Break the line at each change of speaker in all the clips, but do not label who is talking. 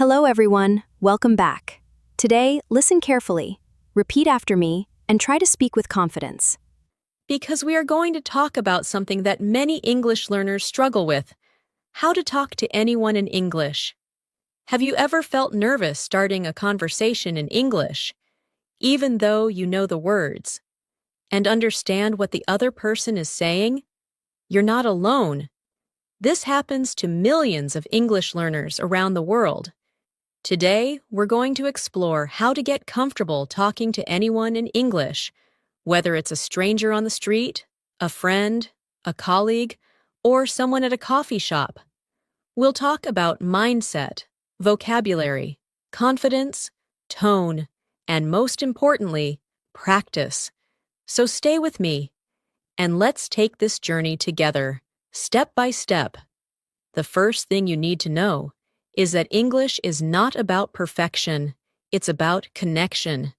Hello, everyone. Welcome back. Today, listen carefully, repeat after me, and try to speak with confidence.
Because we are going to talk about something that many English learners struggle with: how to talk to anyone in English. Have you ever felt nervous starting a conversation in English, even though you know the words, and understand what the other person is saying? You're not alone. This happens to millions of English learners around the world. Today, we're going to explore how to get comfortable talking to anyone in English, whether it's a stranger on the street, a friend, a colleague, or someone at a coffee shop. We'll talk about mindset, vocabulary, confidence, tone, and most importantly, practice. So stay with me, and let's take this journey together, step by step. The first thing you need to know is that English is not about perfection, it's about connection.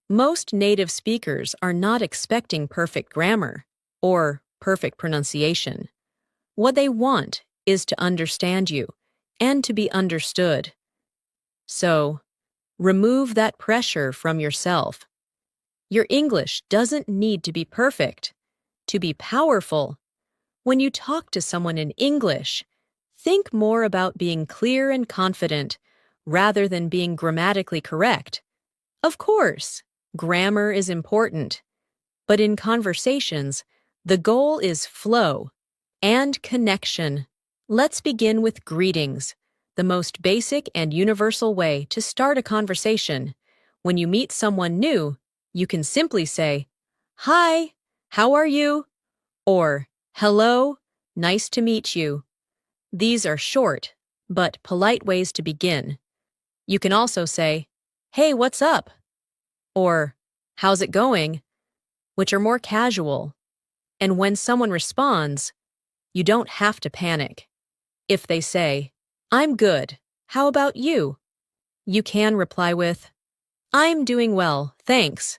Most native speakers are not expecting perfect grammar or perfect pronunciation. What they want is to understand you and to be understood. So, remove that pressure from yourself. Your English doesn't need to be perfect to be powerful. When you talk to someone in English, think more about being clear and confident rather than being grammatically correct. Of course, grammar is important, but in conversations, the goal is flow and connection. Let's begin with greetings, the most basic and universal way to start a conversation. When you meet someone new, you can simply say, "Hi, how are you?" or "Hello, nice to meet you." These are short, but polite ways to begin. You can also say, "Hey, what's up?" or "How's it going?" which are more casual. And when someone responds, you don't have to panic. If they say, "I'm good, how about you?" you can reply with, "I'm doing well, thanks."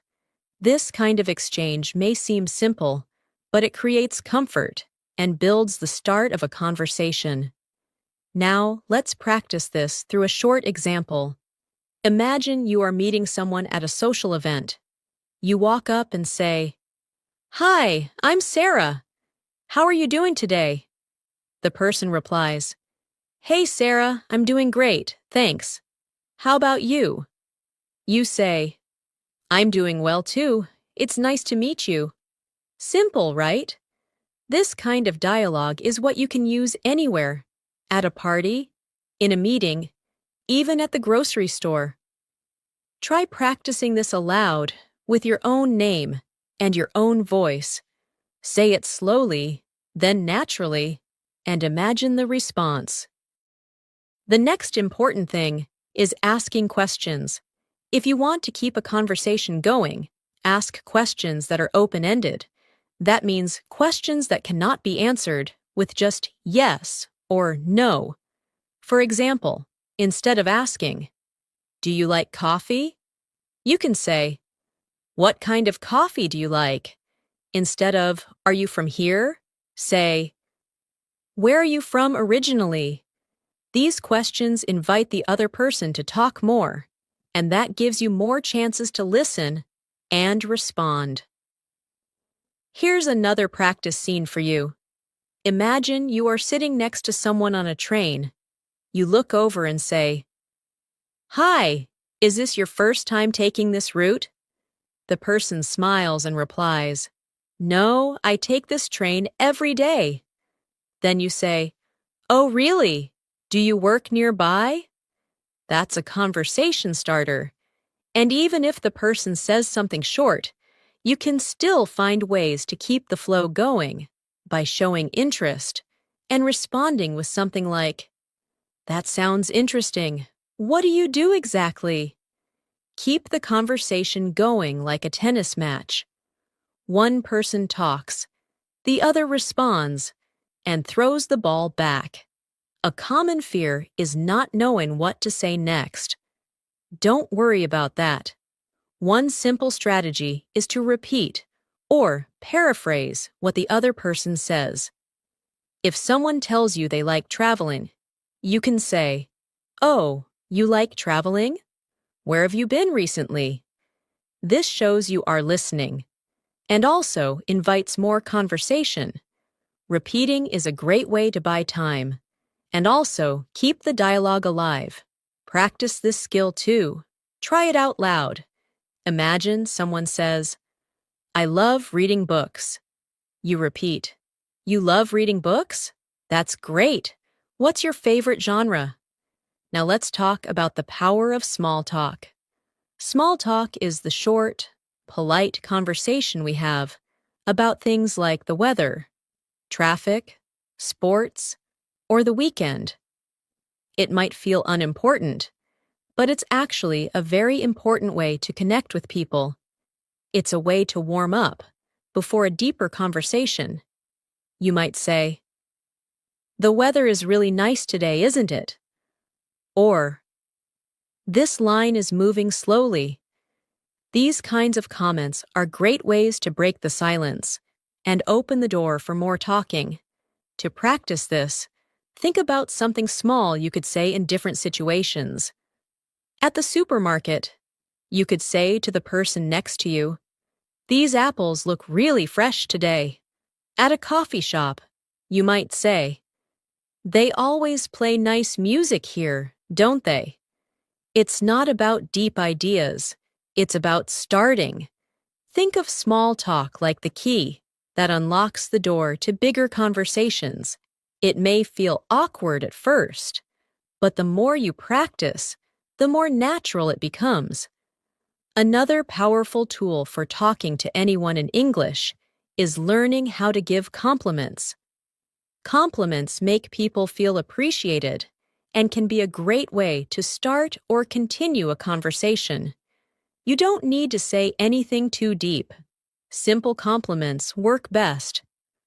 This kind of exchange may seem simple, but it creates comfort and builds the start of a conversation. Now, let's practice this through a short example. Imagine you are meeting someone at a social event. You walk up and say, "Hi, I'm Sarah. How are you doing today?" The person replies, "Hey, Sarah, I'm doing great, thanks. How about you?" You say, "I'm doing well too. It's nice to meet you." Simple, right? This kind of dialogue is what you can use anywhere: at a party, in a meeting, even at the grocery store. Try practicing this aloud with your own name and your own voice. Say it slowly, then naturally, and imagine the response. The next important thing is asking questions. If you want to keep a conversation going, ask questions that are open-ended. That means questions that cannot be answered with just yes or no. For example, instead of asking, "Do you like coffee?" you can say, "What kind of coffee do you like?" Instead of, "Are you from here?" say, "Where are you from originally?" These questions invite the other person to talk more, and that gives you more chances to listen and respond. Here's another practice scene for you. Imagine you are sitting next to someone on a train. You look over and say, "Hi, is this your first time taking this route?" The person smiles and replies, "No, I take this train every day." Then you say, "Oh, really? Do you work nearby?" That's a conversation starter. And even if the person says something short, you can still find ways to keep the flow going by showing interest and responding with something like, "That sounds interesting. What do you do exactly?" Keep the conversation going like a tennis match. One person talks, the other responds, and throws the ball back. A common fear is not knowing what to say next. Don't worry about that. One simple strategy is to repeat or paraphrase what the other person says. If someone tells you they like traveling, you can say, "Oh, You like traveling? Where have you been recently? This shows you are listening and also invites more conversation. Repeating is a great way to buy time and also keep the dialogue alive. Practice this skill too. Try it out loud. Imagine someone says, I love reading books. You repeat, You love reading books? That's great. What's your favorite genre? Now let's talk about the power of small talk. Small talk is the short, polite conversation we have about things like the weather, traffic, sports, or the weekend. It might feel unimportant, but it's actually a very important way to connect with people. It's a way to warm up before a deeper conversation. You might say, The weather is really nice today, isn't it? Or, This line is moving slowly. These kinds of comments are great ways to break the silence and open the door for more talking. To practice this, think about something small you could say in different situations. At the supermarket, you could say to the person next to you, These apples look really fresh today. At a coffee shop, you might say, They always play nice music here, don't they? It's not about deep ideas. It's about starting. Think of small talk like the key that unlocks the door to bigger conversations. It may feel awkward at first, but the more you practice, the more natural it becomes. Another powerful tool for talking to anyone in English is learning how to give compliments. Compliments make people feel appreciated and can be a great way to start or continue a conversation. You don't need to say anything too deep. Simple compliments work best.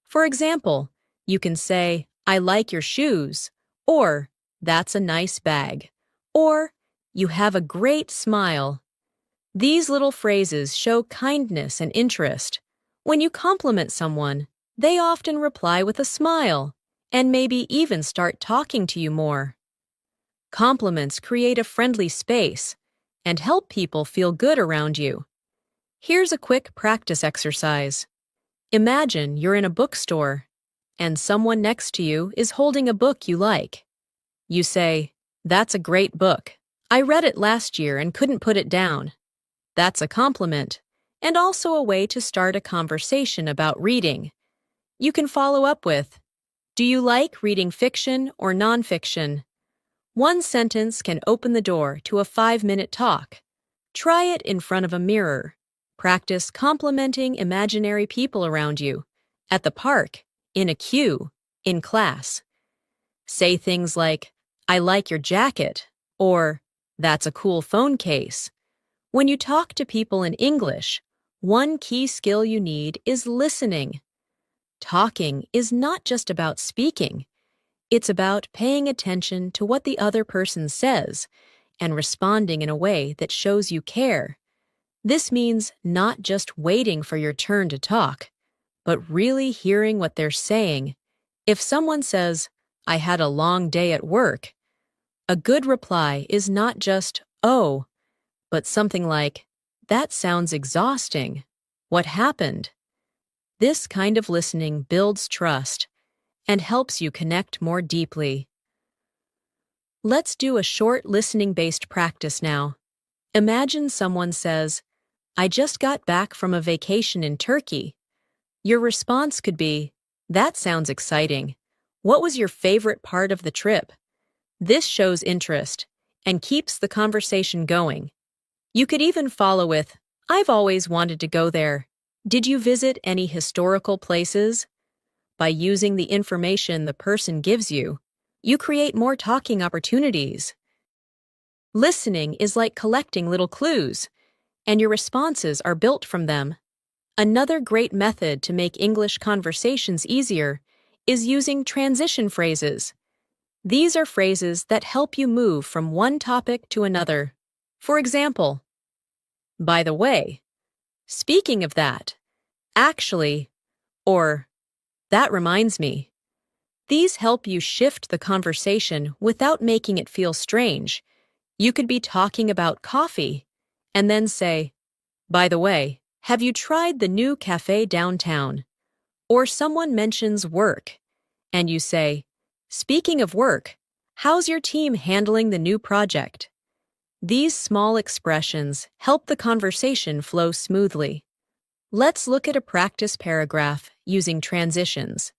For example, you can say, I like your shoes, or that's a nice bag, or you have a great smile. These little phrases show kindness and interest. When you compliment someone, they often reply with a smile and maybe even start talking to you more. Compliments create a friendly space and help people feel good around you. Here's a quick practice exercise. Imagine you're in a bookstore and someone next to you is holding a book you like. You say, That's a great book. I read it last year and couldn't put it down. That's a compliment and also a way to start a conversation about reading. You can follow up with, Do you like reading fiction or nonfiction? One sentence can open the door to a 5-minute talk. Try it in front of a mirror. Practice complimenting imaginary people around you, at the park, in a queue, in class. Say things like, I like your jacket, or That's a cool phone case. When you talk to people in English, one key skill you need is listening. Talking is not just about speaking. It's about paying attention to what the other person says and responding in a way that shows you care. This means not just waiting for your turn to talk, but really hearing what they're saying. If someone says, I had a long day at work, a good reply is not just, oh, but something like, that sounds exhausting. What happened? This kind of listening builds trust and helps you connect more deeply. Let's do a short listening-based practice now. Imagine someone says, I just got back from a vacation in Turkey. Your response could be, That sounds exciting. What was your favorite part of the trip? This shows interest and keeps the conversation going. You could even follow with, I've always wanted to go there. Did you visit any historical places? By using the information the person gives you, you create more talking opportunities. Listening is like collecting little clues, and your responses are built from them. Another great method to make English conversations easier is using transition phrases. These are phrases that help you move from one topic to another. For example, by the way, speaking of that, actually, or that reminds me. These help you shift the conversation without making it feel strange. You could be talking about coffee and then say, "By the way, have you tried the new cafe downtown?" Or someone mentions work, and you say, "Speaking of work, how's your team handling the new project?" These small expressions help the conversation flow smoothly. Let's look at a practice paragraph using transitions.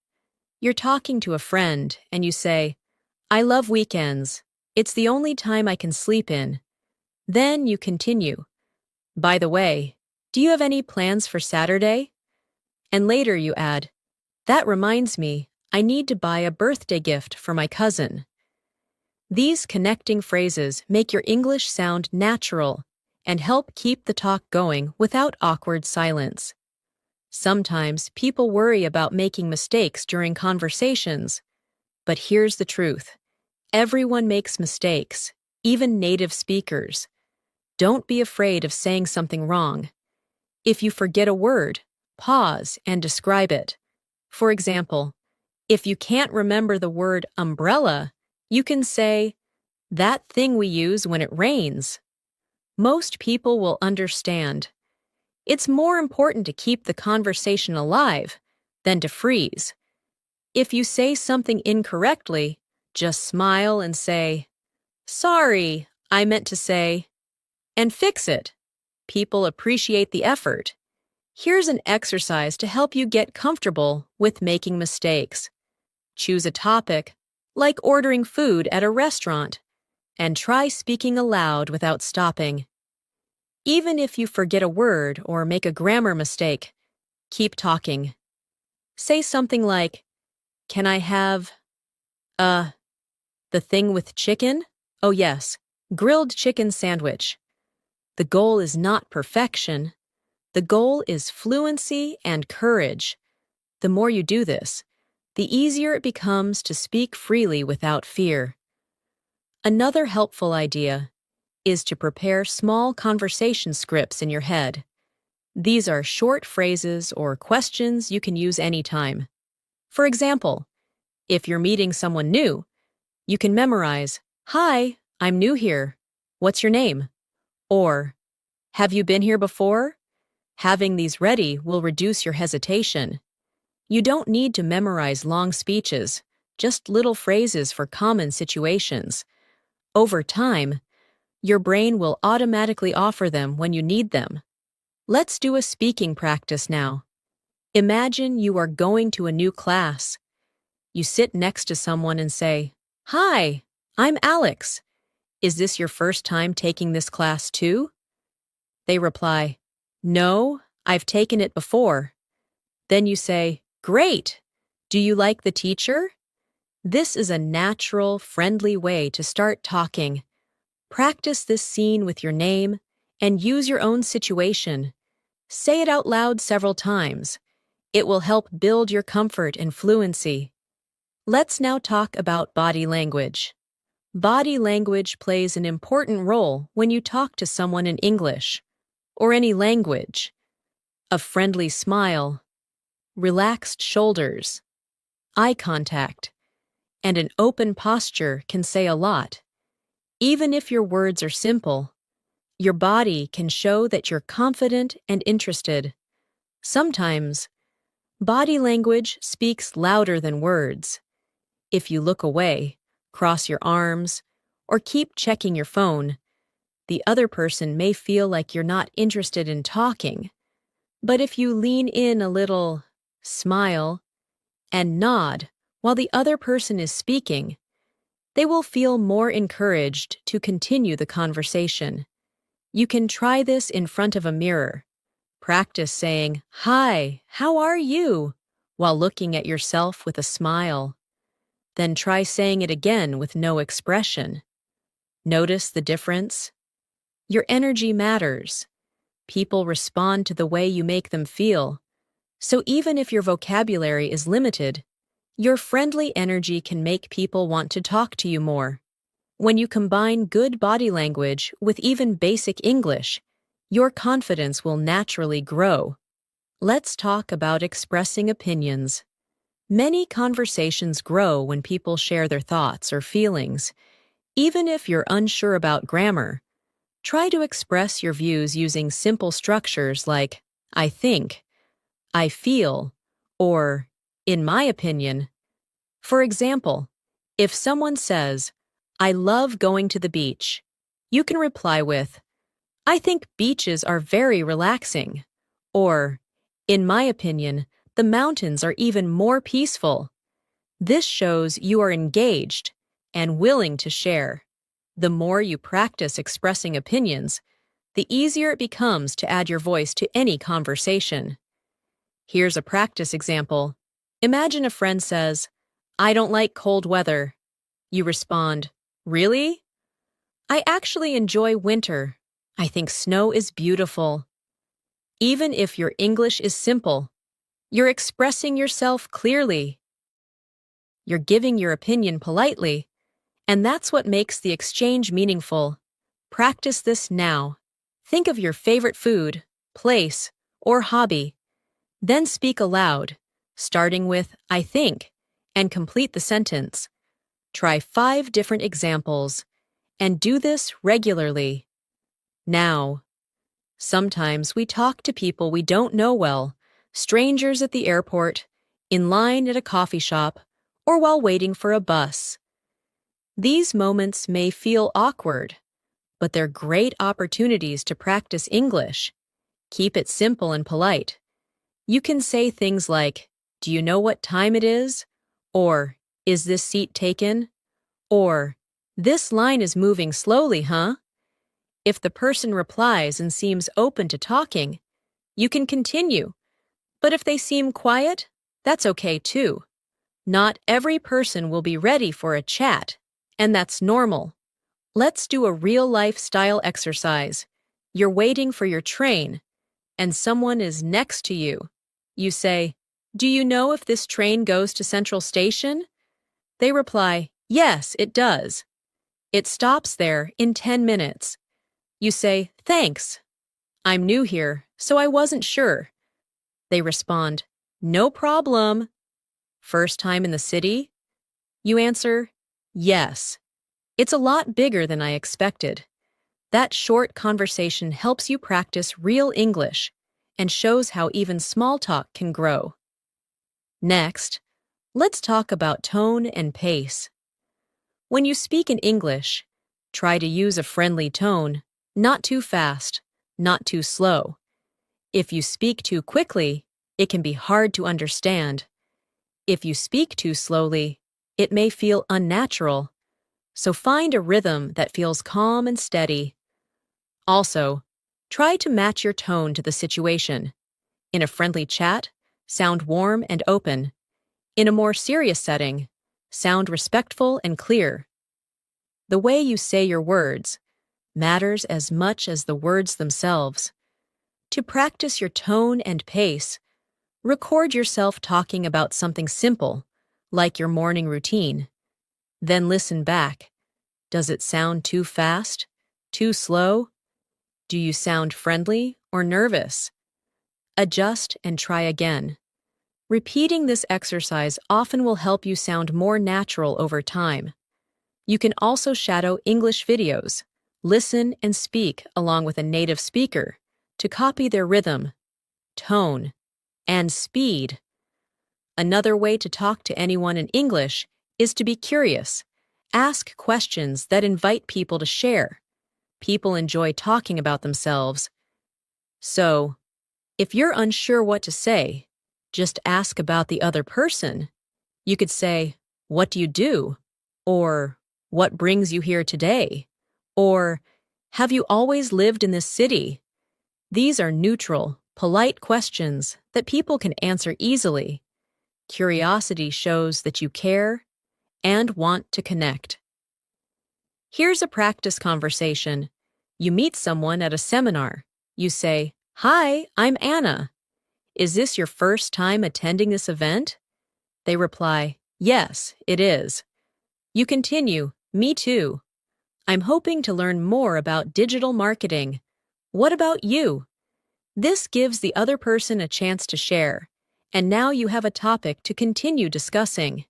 You're talking to a friend and you say, "I love weekends. It's the only time I can sleep in." Then you continue, "By the way, do you have any plans for Saturday?" And later you add, "That reminds me, I need to buy a birthday gift for my cousin." These connecting phrases make your English sound natural and help keep the talk going without awkward silence. Sometimes people worry about making mistakes during conversations, but here's the truth. Everyone makes mistakes, even native speakers. Don't be afraid of saying something wrong. If you forget a word, pause and describe it. For example, if you can't remember the word umbrella, you can say, "That thing we use when it rains." Most people will understand. It's more important to keep the conversation alive than to freeze. If you say something incorrectly, just smile and say, "Sorry, I meant to say," and fix it. People appreciate the effort. Here's an exercise to help you get comfortable with making mistakes. Choose a topic, like ordering food at a restaurant, and try speaking aloud without stopping. Even if you forget a word or make a grammar mistake, keep talking. Say something like, "Can I have, the thing with chicken? Oh yes, grilled chicken sandwich." The goal is not perfection. The goal is fluency and courage. The more you do this, the easier it becomes to speak freely without fear. Another helpful idea is to prepare small conversation scripts in your head. These are short phrases or questions you can use anytime. For example, if you're meeting someone new, you can memorize, "Hi, I'm new here. What's your name?" Or, "Have you been here before?" Having these ready will reduce your hesitation. You don't need to memorize long speeches, just little phrases for common situations. Over time, your brain will automatically offer them when you need them. Let's do a speaking practice now. Imagine you are going to a new class. You sit next to someone and say, "Hi, I'm Alex. Is this your first time taking this class too?" They reply, "No, I've taken it before." Then you say, "Great. Do you like the teacher?" This is a natural, friendly way to start talking. Practice this scene with your name and use your own situation. Say it out loud several times. It will help build your comfort and fluency. Let's now talk about body language. Body language plays an important role when you talk to someone in English or any language. A friendly smile, relaxed shoulders, eye contact, and an open posture can say a lot. Even if your words are simple, your body can show that you're confident and interested. Sometimes, body language speaks louder than words. If you look away, cross your arms, or keep checking your phone, the other person may feel like you're not interested in talking. But if you lean in a little, smile, and nod while the other person is speaking, they will feel more encouraged to continue the conversation. You can try this in front of a mirror. Practice saying, "Hi, how are you?" while looking at yourself with a smile. Then try saying it again with no expression. Notice the difference? Your energy matters. People respond to the way you make them feel. So even if your vocabulary is limited, your friendly energy can make people want to talk to you more. When you combine good body language with even basic English, your confidence will naturally grow. Let's talk about expressing opinions. Many conversations grow when people share their thoughts or feelings. Even if you're unsure about grammar, try to express your views using simple structures like I think, I feel, or in my opinion. For example, if someone says, I love going to the beach, you can reply with, I think beaches are very relaxing. Or, in my opinion, the mountains are even more peaceful. This shows you are engaged and willing to share. The more you practice expressing opinions, the easier it becomes to add your voice to any conversation. Here's a practice example. Imagine a friend says, I don't like cold weather. You respond, really? I actually enjoy winter. I think snow is beautiful. Even if your English is simple, you're expressing yourself clearly. You're giving your opinion politely, and that's what makes the exchange meaningful. Practice this now. Think of your favorite food, place, or hobby. Then speak aloud, starting with I think, and complete the sentence. Try 5 different examples, and do this regularly. Now, sometimes we talk to people we don't know well, strangers at the airport, in line at a coffee shop, or while waiting for a bus. These moments may feel awkward, but they're great opportunities to practice English. Keep it simple and polite. You can say things like, do you know what time it is? Or, is this seat taken? Or, this line is moving slowly, huh? If the person replies and seems open to talking, you can continue. But if they seem quiet, that's okay too. Not every person will be ready for a chat, and that's normal. Let's do a real-life style exercise. You're waiting for your train, and someone is next to you. You say, do you know if this train goes to Central Station? They reply, yes, it does. It stops there in 10 minutes. You say, thanks. I'm new here, so I wasn't sure. They respond, no problem. First time in the city? You answer, yes. It's a lot bigger than I expected. That short conversation helps you practice real English and shows how even small talk can grow. Next, let's talk about tone and pace. When you speak in English, try to use a friendly tone, not too fast, not too slow. If you speak too quickly, it can be hard to understand. If you speak too slowly, it may feel unnatural. So find a rhythm that feels calm and steady. Also, try to match your tone to the situation. In a friendly chat, sound warm and open. In a more serious setting, sound respectful and clear. The way you say your words matters as much as the words themselves. To practice your tone and pace, record yourself talking about something simple, like your morning routine. Then listen back. Does it sound too fast? Too slow? Do you sound friendly or nervous? Adjust and try again. Repeating this exercise often will help you sound more natural over time. You can also shadow English videos, listen and speak along with a native speaker to copy their rhythm, tone, and speed. Another way to talk to anyone in English is to be curious. Ask questions that invite people to share. People enjoy talking about themselves. So, if you're unsure what to say, just ask about the other person. You could say, what do you do? Or, what brings you here today? Or, have you always lived in this city? These are neutral, polite questions that people can answer easily. Curiosity shows that you care and want to connect. Here's a practice conversation. You meet someone at a seminar. You say, hi, I'm Anna. Is this your first time attending this event? They reply, yes, it is. You continue, me too. I'm hoping to learn more about digital marketing. What about you? This gives the other person a chance to share, and now you have a topic to continue discussing.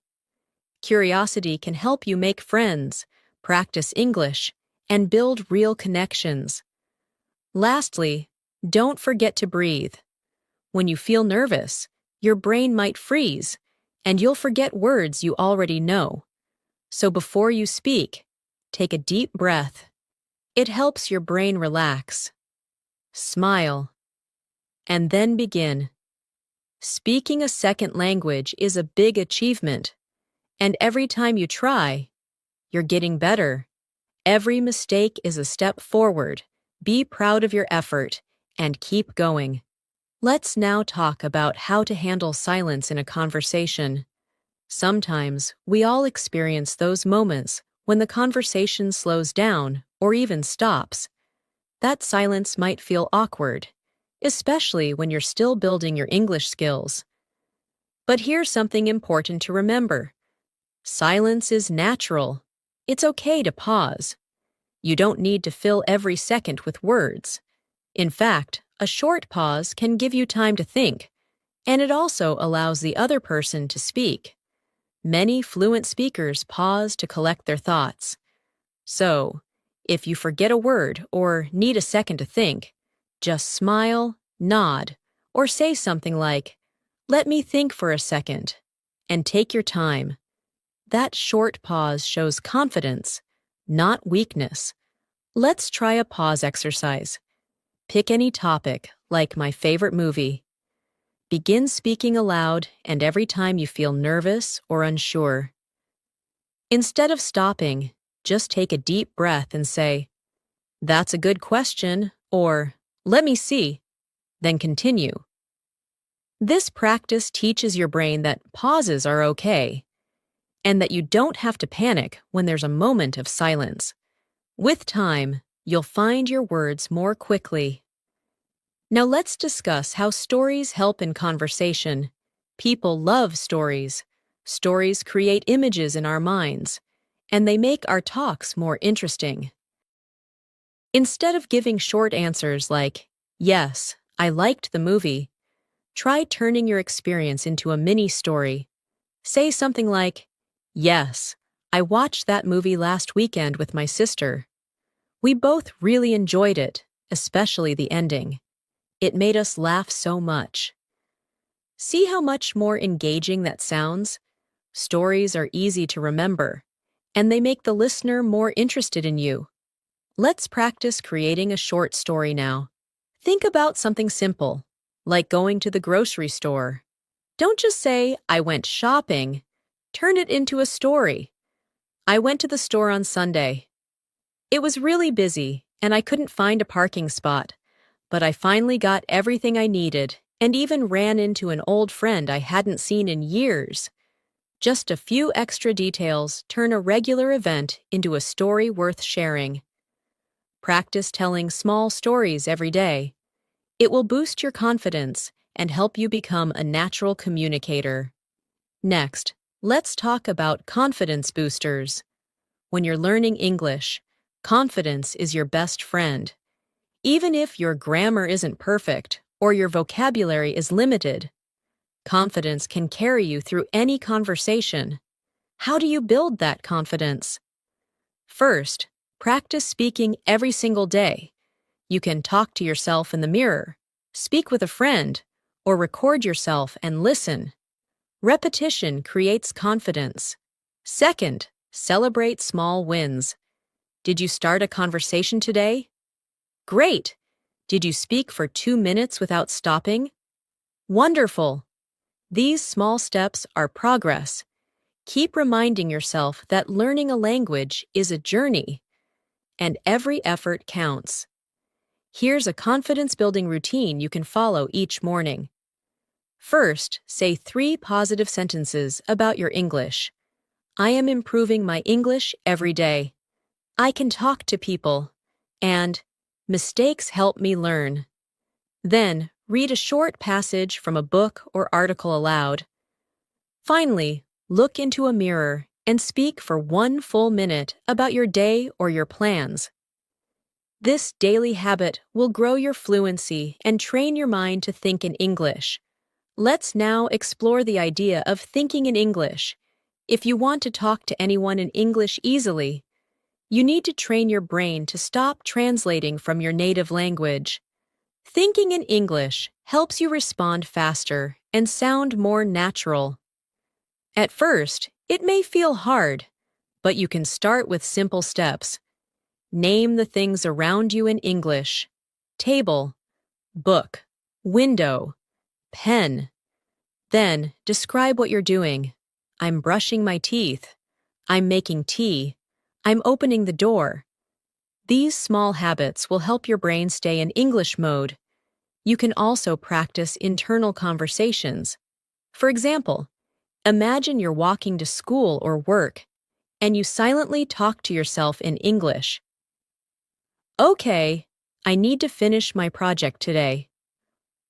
Curiosity can help you make friends, practice English, and build real connections. Lastly, don't forget to breathe. When you feel nervous, your brain might freeze, and you'll forget words you already know. So before you speak, take a deep breath. It helps your brain relax. Smile. And then begin. Speaking a second language is a big achievement, and every time you try, you're getting better. Every mistake is a step forward. Be proud of your effort and keep going. Let's now talk about how to handle silence in a conversation. Sometimes we all experience those moments when the conversation slows down or even stops. That silence might feel awkward, especially when you're still building your English skills. But here's something important to remember. Silence is natural. It's okay to pause. You don't need to fill every second with words. In fact, a short pause can give you time to think, and it also allows the other person to speak. Many fluent speakers pause to collect their thoughts. So, if you forget a word or need a second to think, just smile, nod, or say something like, "Let me think for a second," and take your time. That short pause shows confidence, not weakness. Let's try a pause exercise. Pick any topic, like my favorite movie. Begin speaking aloud, and every time you feel nervous or unsure. Instead of stopping, just take a deep breath and say, "That's a good question," or "Let me see," then continue. This practice teaches your brain that pauses are okay, and that you don't have to panic when there's a moment of silence. With time, you'll find your words more quickly. Now let's discuss how stories help in conversation. People love stories. Stories create images in our minds, and they make our talks more interesting. Instead of giving short answers like, "Yes, I liked the movie," try turning your experience into a mini story. Say something like, "Yes, I watched that movie last weekend with my sister. We both really enjoyed it, especially the ending. It made us laugh so much." See how much more engaging that sounds? Stories are easy to remember, and they make the listener more interested in you. Let's practice creating a short story now. Think about something simple, like going to the grocery store. Don't just say, "I went shopping." Turn it into a story. "I went to the store on Sunday. It was really busy, and I couldn't find a parking spot. But I finally got everything I needed and even ran into an old friend I hadn't seen in years." Just a few extra details turn a regular event into a story worth sharing. Practice telling small stories every day. It will boost your confidence and help you become a natural communicator. Next, let's talk about confidence boosters. When you're learning English, confidence is your best friend. Even if your grammar isn't perfect or your vocabulary is limited, confidence can carry you through any conversation. How do you build that confidence? First, practice speaking every single day. You can talk to yourself in the mirror, speak with a friend, or record yourself and listen. Repetition creates confidence. Second, celebrate small wins. Did you start a conversation today? Great! Did you speak for 2 minutes without stopping? Wonderful! These small steps are progress. Keep reminding yourself that learning a language is a journey, and every effort counts. Here's a confidence-building routine you can follow each morning. First, say 3 positive sentences about your English. "I am improving my English every day." "I can talk to people." And "Mistakes help me learn." Then, read a short passage from a book or article aloud. Finally, look into a mirror and speak for 1 full minute about your day or your plans. This daily habit will grow your fluency and train your mind to think in English. Let's now explore the idea of thinking in English. If you want to talk to anyone in English easily, You need to train your brain to stop translating from your native language. Thinking in English helps you respond faster and sound more natural. At first, it may feel hard, but you can start with simple steps. Name the things around you in English: table, book, window, pen. Then, describe what you're doing. I'm brushing my teeth. I'm making tea. I'm opening the door. These small habits will help your brain stay in English mode. You can also practice internal conversations. For example, imagine you're walking to school or work, and you silently talk to yourself in English. Okay, I need to finish my project today.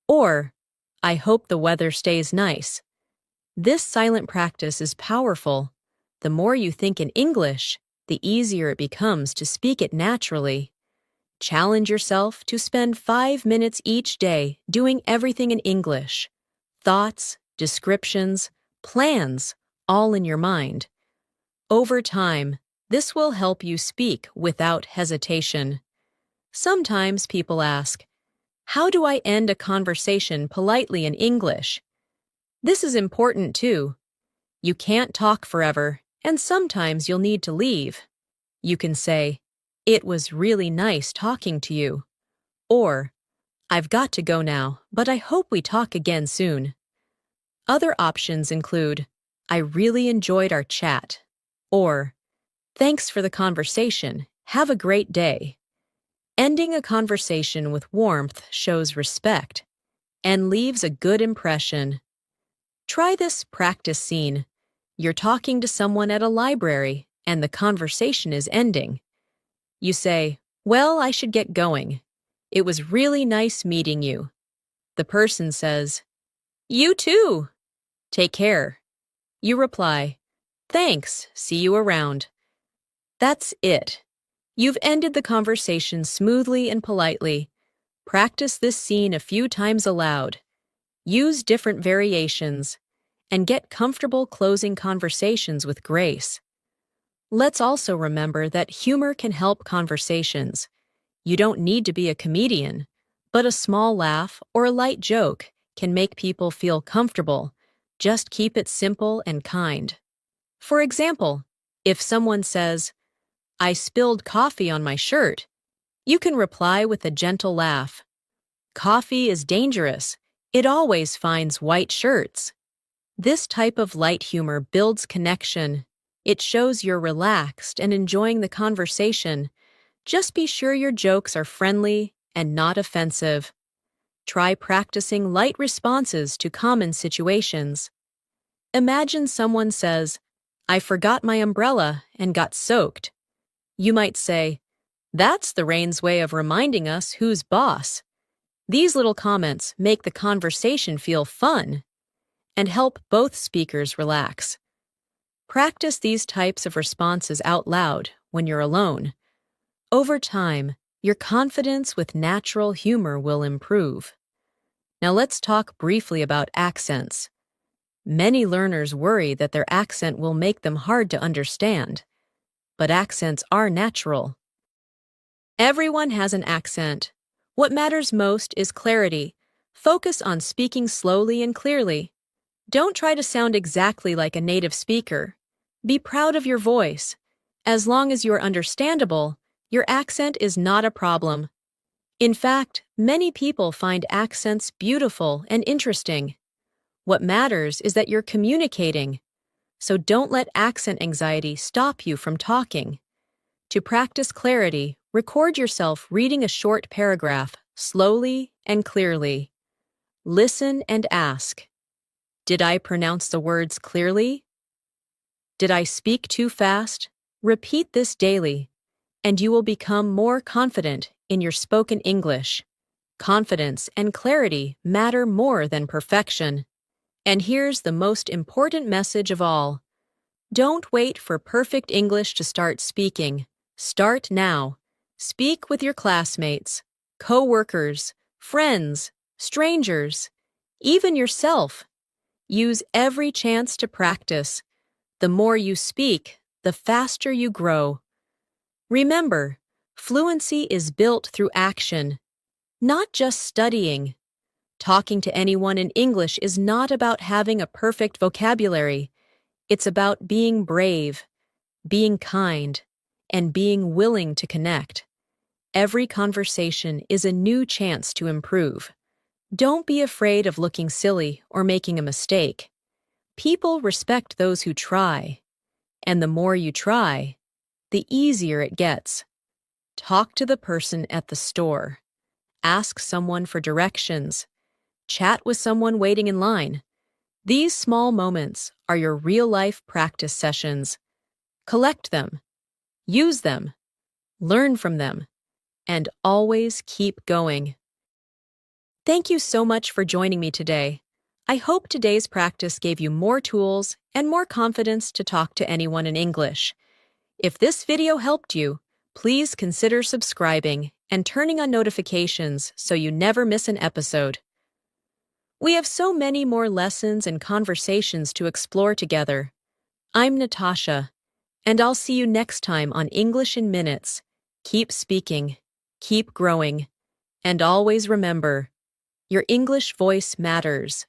Or, I hope the weather stays nice. This silent practice is powerful. The more you think in English, the easier it becomes to speak it naturally. Challenge yourself to spend 5 minutes each day doing everything in English. Thoughts, descriptions, plans, all in your mind. Over time, this will help you speak without hesitation. Sometimes people ask, how do I end a conversation politely in English? This is important too. You can't talk forever, and sometimes you'll need to leave. You can say, "It was really nice talking to you." Or, "I've got to go now, but I hope we talk again soon." Other options include, "I really enjoyed our chat." Or, "Thanks for the conversation. Have a great day." Ending a conversation with warmth shows respect and leaves a good impression. Try this practice scene. You're talking to someone at a library, and the conversation is ending. You say, "Well, I should get going. It was really nice meeting you." The person says, "You too. Take care." You reply, "Thanks, see you around." That's it. You've ended the conversation smoothly and politely. Practice this scene a few times aloud. Use different variations, and get comfortable closing conversations with grace. Let's also remember that humor can help conversations. You don't need to be a comedian, but a small laugh or a light joke can make people feel comfortable. Just keep it simple and kind. For example, if someone says, "I spilled coffee on my shirt," you can reply with a gentle laugh. "Coffee is dangerous. It always finds white shirts." This type of light humor builds connection. It shows you're relaxed and enjoying the conversation. Just be sure your jokes are friendly and not offensive. Try practicing light responses to common situations. Imagine someone says, "I forgot my umbrella and got soaked." You might say, "That's the rain's way of reminding us who's boss." These little comments make the conversation feel fun and help both speakers relax. Practice these types of responses out loud when you're alone. Over time, your confidence with natural humor will improve. Now let's talk briefly about accents. Many learners worry that their accent will make them hard to understand, but accents are natural. Everyone has an accent. What matters most is clarity. Focus on speaking slowly and clearly. Don't try to sound exactly like a native speaker. Be proud of your voice. As long as you are understandable, your accent is not a problem. In fact, many people find accents beautiful and interesting. What matters is that you're communicating. So don't let accent anxiety stop you from talking. To practice clarity, record yourself reading a short paragraph slowly and clearly. Listen and ask, "Did I pronounce the words clearly? Did I speak too fast?" Repeat this daily, and you will become more confident in your spoken English. Confidence and clarity matter more than perfection. And here's the most important message of all. Don't wait for perfect English to start speaking. Start now. Speak with your classmates, co-workers, friends, strangers, even yourself. Use every chance to practice. The more you speak, the faster you grow. Remember, fluency is built through action, not just studying. Talking to anyone in English is not about having a perfect vocabulary. It's about being brave, being kind, and being willing to connect. Every conversation is a new chance to improve. Don't be afraid of looking silly or making a mistake. People respect those who try, and the more you try, the easier it gets. Talk to the person at the store. Ask someone for directions. Chat with someone waiting in line. These small moments are your real-life practice sessions. Collect them, use them, learn from them, and always keep going. Thank you so much for joining me today. I hope today's practice gave you more tools and more confidence to talk to anyone in English. If this video helped you, please consider subscribing and turning on notifications so you never miss an episode. We have so many more lessons and conversations to explore together. I'm Natasha, and I'll see you next time on English in Minutes. Keep speaking, keep growing, and always remember, your English voice matters.